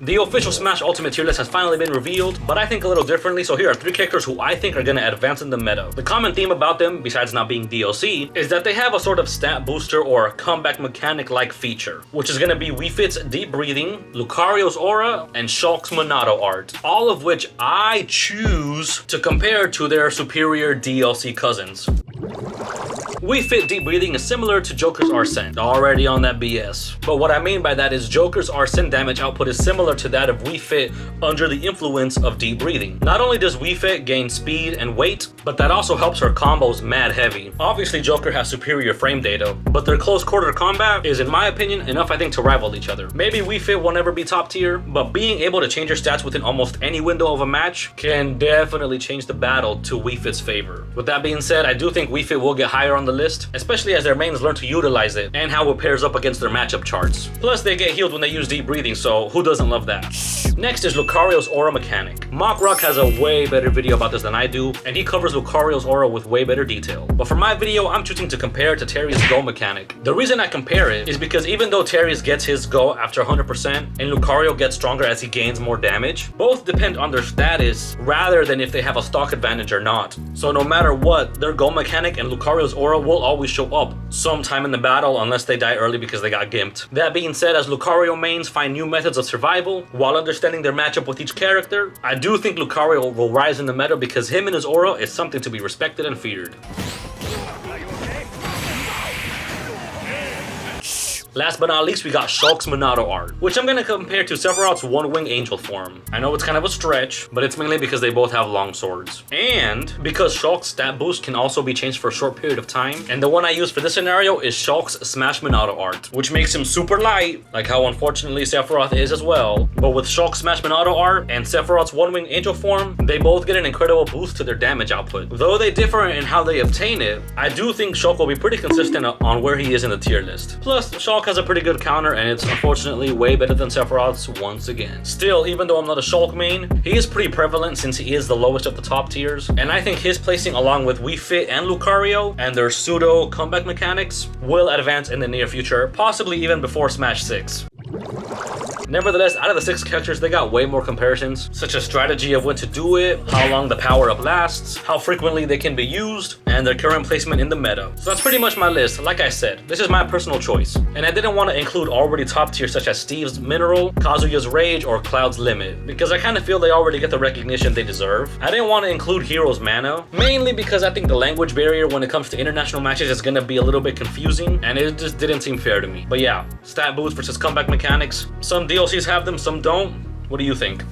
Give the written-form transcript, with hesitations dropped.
The official Smash Ultimate tier list has finally been revealed, but I think a little differently, so here are 3 characters who I think are going to advance in the meta. The common theme about them, besides not being DLC, is that they have a sort of stat booster or comeback mechanic-like feature, which is going to be WeFit's Deep Breathing, Lucario's Aura, and Shulk's Monado art, all of which I choose to compare to their superior DLC cousins. WeFit Deep Breathing is similar to Joker's Arsene, already on that BS. But what I mean by that is Joker's Arsene damage output is similar to that of WeFit under the influence of Deep Breathing. Not only does WeFit gain speed and weight, but that also helps her combos mad heavy. Obviously Joker has superior frame data, but their close quarter combat is, in my opinion, enough I think to rival each other. Maybe WeFit will never be top tier, but being able to change your stats within almost any window of a match can definitely change the battle to WeFit's favor. With that being said, I do think WeFit will get higher on the list, especially as their mains learn to utilize it and how it pairs up against their matchup charts. Plus they get healed when they use Deep Breathing, so who doesn't love that? Next is Lucario's Aura mechanic. Mock Rock has a way better video about this than I do, and he covers Lucario's Aura with way better detail. But for my video, I'm choosing to compare it to Terry's Go mechanic. The reason I compare it is because even though Terry's gets his Go after 100% and Lucario gets stronger as he gains more damage, both depend on their status rather than if they have a stock advantage or not. So no matter what, their Go mechanic and Lucario's Aura will always show up sometime in the battle unless they die early because they got gimped. That being said, as Lucario mains find new methods of survival while understanding their matchup with each character, I do think Lucario will rise in the meta because him and his aura is something to be respected and feared. Last but not least, we got Shulk's Monado art, which I'm going to compare to Sephiroth's one-wing angel form. I know it's kind of a stretch, but it's mainly because they both have long swords. And because Shulk's stat boost can also be changed for a short period of time. And the one I use for this scenario is Shulk's Smash Monado art, which makes him super light, like how unfortunately Sephiroth is as well. But with Shulk's Smash Monado art and Sephiroth's one-wing angel form, they both get an incredible boost to their damage output. Though they differ in how they obtain it, I do think Shulk will be pretty consistent on where he is in the tier list. Plus, Shulk has a pretty good counter and it's unfortunately way better than Sephiroth's once again. Still, even though I'm not a Shulk main, he is pretty prevalent since he is the lowest of the top tiers, and I think his placing along with WeFit and Lucario and their pseudo comeback mechanics will advance in the near future, possibly even before Smash 6. Nevertheless, out of the 6 characters, they got way more comparisons, such as strategy of when to do it, how long the power-up lasts, how frequently they can be used, and their current placement in the meta. So that's pretty much my list. Like I said, this is my personal choice, and I didn't want to include already top tiers such as Steve's Mineral, Kazuya's Rage, or Cloud's Limit, because I kind of feel they already get the recognition they deserve. I didn't want to include Hero's Mana, mainly because I think the language barrier when it comes to international matches is going to be a little bit confusing, and it just didn't seem fair to me. But yeah, stat boost versus comeback mechanics, some DLCs have them, some don't. What do you think?